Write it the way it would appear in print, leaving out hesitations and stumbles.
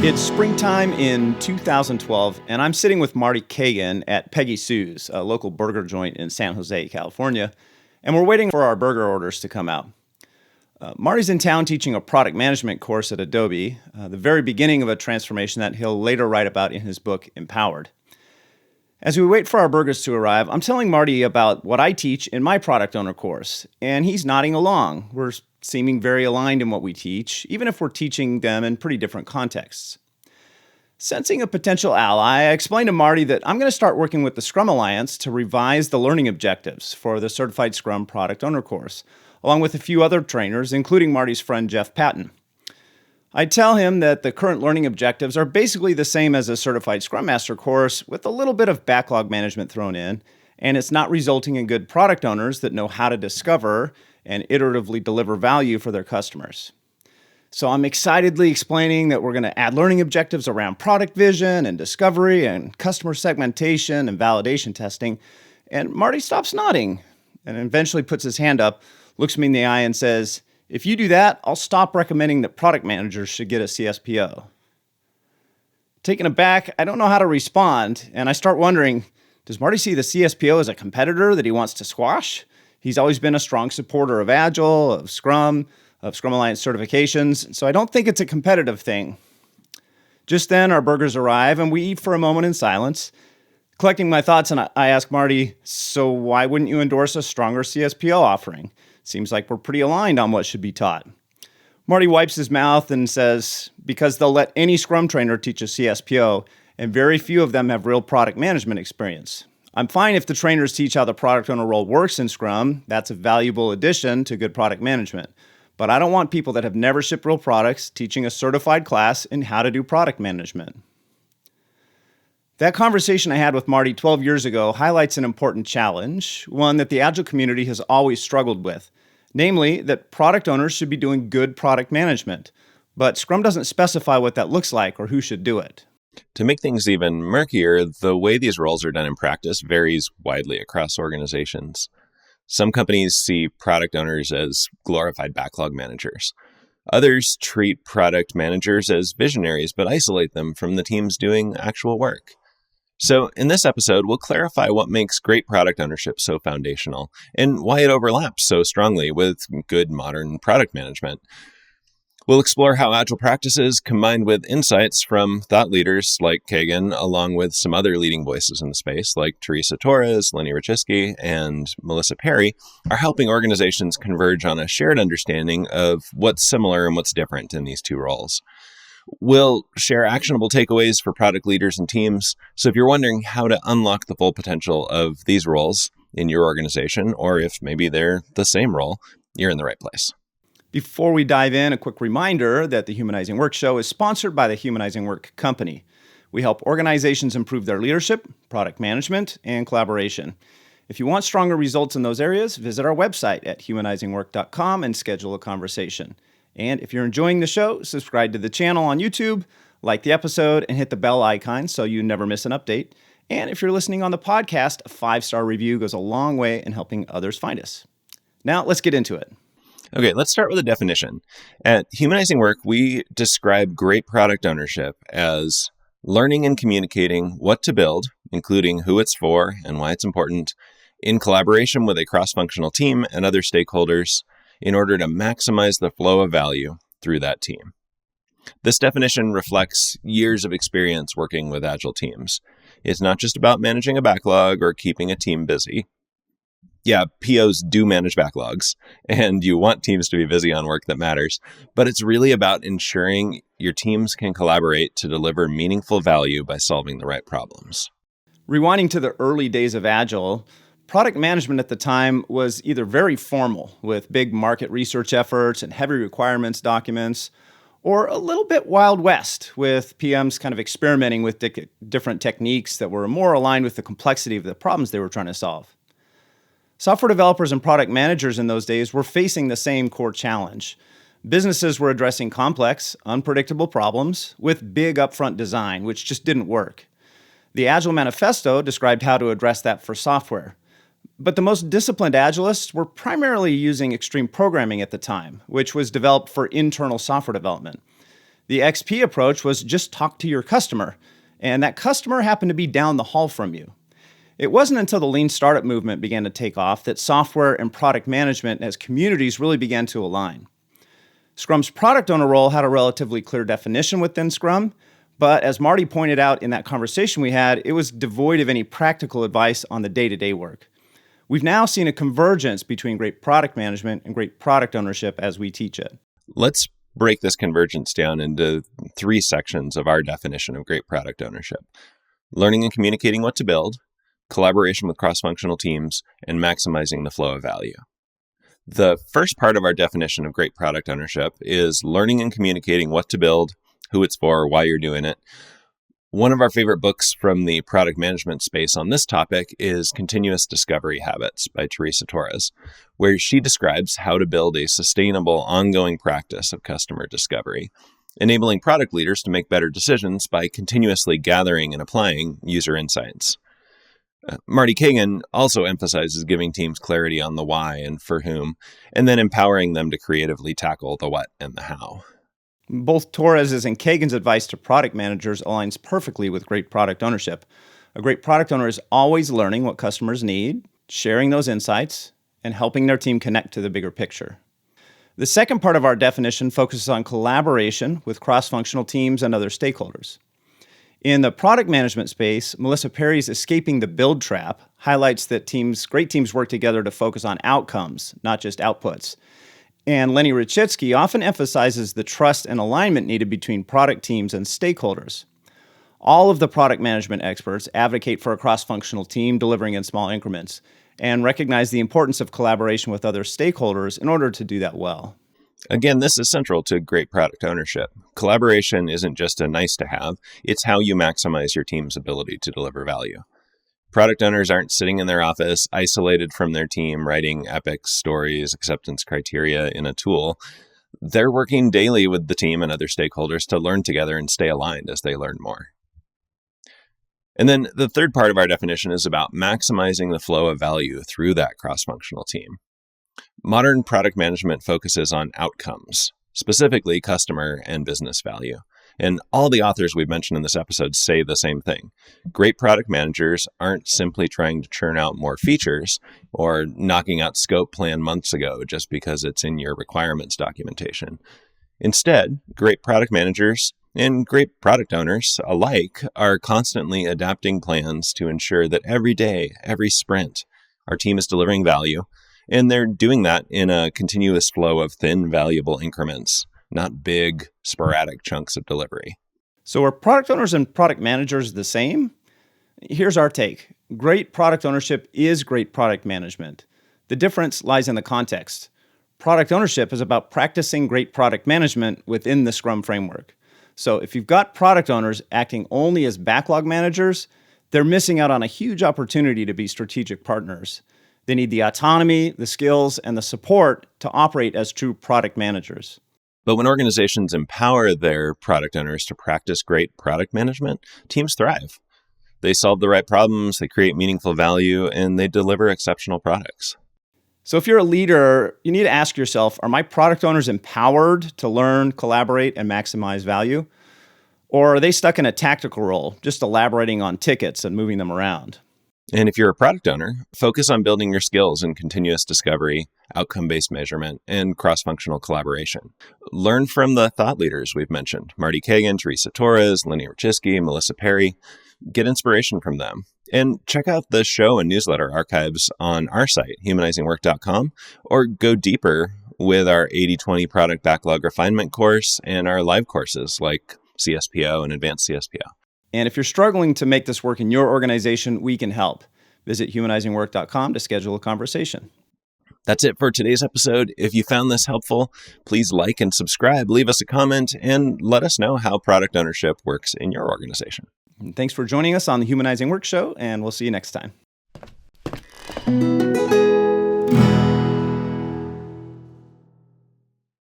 It's springtime in 2012, and I'm sitting with Marty Kagan at Peggy Sue's, a local burger joint in San Jose, California, and we're waiting for our burger orders to come out. Marty's in town teaching a product management course at Adobe, the very beginning of a transformation that he'll later write about in his book, Empowered. As we wait for our burgers to arrive, I'm telling Marty about what I teach in my product owner course, and he's nodding along. We're seeming very aligned in what we teach, even if we're teaching them in pretty different contexts. Sensing a potential ally, I explained to Marty that I'm going to start working with the Scrum Alliance to revise the learning objectives for the Certified Scrum Product Owner course, along with a few other trainers, including Marty's friend Jeff Patton. I tell him that the current learning objectives are basically the same as a Certified Scrum Master course, with a little bit of backlog management thrown in, and it's not resulting in good product owners that know how to discover and iteratively deliver value for their customers. So I'm excitedly explaining that we're going to add learning objectives around product vision and discovery and customer segmentation and validation testing. And Marty stops nodding and eventually puts his hand up, looks me in the eye and says, "If you do that, I'll stop recommending that product managers should get a CSPO." Taken aback, I don't know how to respond, and I start wondering, does Marty see the CSPO as a competitor that he wants to squash? He's always been a strong supporter of Agile, of Scrum Alliance certifications, so I don't think it's a competitive thing. Just then, our burgers arrive, and we eat for a moment in silence. Collecting my thoughts, and I ask Marty, "So why wouldn't you endorse a stronger CSPO offering? Seems like we're pretty aligned on what should be taught." Marty wipes his mouth and says, "Because they'll let any Scrum trainer teach a CSPO, and very few of them have real product management experience. I'm fine if the trainers teach how the product owner role works in Scrum. That's a valuable addition to good product management. But I don't want people that have never shipped real products teaching a certified class in how to do product management." That conversation I had with Marty 12 years ago highlights an important challenge, one that the Agile community has always struggled with, namely that product owners should be doing good product management, but Scrum doesn't specify what that looks like or who should do it. To make things even murkier, the way these roles are done in practice varies widely across organizations. Some companies see product owners as glorified backlog managers. Others treat product managers as visionaries, but isolate them from the teams doing actual work. So in this episode, we'll clarify what makes great product ownership so foundational and why it overlaps so strongly with good modern product management. We'll explore how Agile practices, combined with insights from thought leaders like Kagan, along with some other leading voices in the space like Teresa Torres, Lenny Rachitsky, and Melissa Perry, are helping organizations converge on a shared understanding of what's similar and what's different in these two roles. We'll share actionable takeaways for product leaders and teams. So if you're wondering how to unlock the full potential of these roles in your organization, or if maybe they're the same role, you're in the right place. Before we dive in, a quick reminder that the Humanizing Work Show is sponsored by the Humanizing Work Company. We help organizations improve their leadership, product management, and collaboration. If you want stronger results in those areas, visit our website at humanizingwork.com and schedule a conversation. And if you're enjoying the show, subscribe to the channel on YouTube, like the episode, and hit the bell icon so you never miss an update. And if you're listening on the podcast, a 5-star review goes a long way in helping others find us. Now, let's get into it. Okay, let's start with a definition. At Humanizing Work, we describe great product ownership as learning and communicating what to build, including who it's for and why it's important, in collaboration with a cross-functional team and other stakeholders in order to maximize the flow of value through that team. This definition reflects years of experience working with Agile teams. It's not just about managing a backlog or keeping a team busy. Yeah, POs do manage backlogs, and you want teams to be busy on work that matters, but it's really about ensuring your teams can collaborate to deliver meaningful value by solving the right problems. Rewinding to the early days of Agile, product management at the time was either very formal, with big market research efforts and heavy requirements documents, or a little bit Wild West, with PMs kind of experimenting with different techniques that were more aligned with the complexity of the problems they were trying to solve. Software developers and product managers in those days were facing the same core challenge. Businesses were addressing complex, unpredictable problems with big upfront design, which just didn't work. The Agile Manifesto described how to address that for software. But the most disciplined Agilists were primarily using extreme programming at the time, which was developed for internal software development. The XP approach was just talk to your customer, and that customer happened to be down the hall from you. It wasn't until the lean startup movement began to take off that software and product management as communities really began to align. Scrum's product owner role had a relatively clear definition within Scrum, but as Marty pointed out in that conversation we had, it was devoid of any practical advice on the day-to-day work. We've now seen a convergence between great product management and great product ownership as we teach it. Let's break this convergence down into 3 sections of our definition of great product ownership: learning and communicating what to build, collaboration with cross-functional teams, and maximizing the flow of value. The first part of our definition of great product ownership is learning and communicating what to build, who it's for, why you're doing it. One of our favorite books from the product management space on this topic is Continuous Discovery Habits by Teresa Torres, where she describes how to build a sustainable, ongoing practice of customer discovery, enabling product leaders to make better decisions by continuously gathering and applying user insights. Marty Kagan also emphasizes giving teams clarity on the why and for whom, and then empowering them to creatively tackle the what and the how. Both Torres's and Kagan's advice to product managers aligns perfectly with great product ownership. A great product owner is always learning what customers need, sharing those insights, and helping their team connect to the bigger picture. The second part of our definition focuses on collaboration with cross-functional teams and other stakeholders. In the product management space, Melissa Perry's Escaping the Build Trap highlights that great teams work together to focus on outcomes, not just outputs. And Lenny Rachitsky often emphasizes the trust and alignment needed between product teams and stakeholders. All of the product management experts advocate for a cross-functional team delivering in small increments and recognize the importance of collaboration with other stakeholders in order to do that well. Again, this is central to great product ownership. Collaboration isn't just a nice to have, it's how you maximize your team's ability to deliver value. Product owners aren't sitting in their office, isolated from their team, writing epic stories, acceptance criteria in a tool. They're working daily with the team and other stakeholders to learn together and stay aligned as they learn more. And then the third part of our definition is about maximizing the flow of value through that cross-functional team. Modern product management focuses on outcomes, specifically customer and business value. And all the authors we've mentioned in this episode say the same thing. Great product managers aren't simply trying to churn out more features or knocking out scope planned months ago just because it's in your requirements documentation. Instead, great product managers and great product owners alike are constantly adapting plans to ensure that every day, every sprint, our team is delivering value, and they're doing that in a continuous flow of thin, valuable increments, not big, sporadic chunks of delivery. So are product owners and product managers the same? Here's our take. Great product ownership is great product management. The difference lies in the context. Product ownership is about practicing great product management within the Scrum framework. So if you've got product owners acting only as backlog managers, they're missing out on a huge opportunity to be strategic partners. They need the autonomy, the skills, and the support to operate as true product managers. But when organizations empower their product owners to practice great product management, teams thrive. They solve the right problems, they create meaningful value, and they deliver exceptional products. So if you're a leader, you need to ask yourself, are my product owners empowered to learn, collaborate, and maximize value? Or are they stuck in a tactical role, just elaborating on tickets and moving them around? And if you're a product owner, focus on building your skills in continuous discovery, outcome-based measurement, and cross-functional collaboration. Learn from the thought leaders we've mentioned, Marty Kagan, Teresa Torres, Lenny Rachitsky, Melissa Perry. Get inspiration from them. And check out the show and newsletter archives on our site, humanizingwork.com, or go deeper with our 80/20 product backlog refinement course and our live courses like CSPO and Advanced CSPO. And if you're struggling to make this work in your organization, we can help. Visit humanizingwork.com to schedule a conversation. That's it for today's episode. If you found this helpful, please like and subscribe, leave us a comment, and let us know how product ownership works in your organization. And thanks for joining us on the Humanizing Work Show, and we'll see you next time.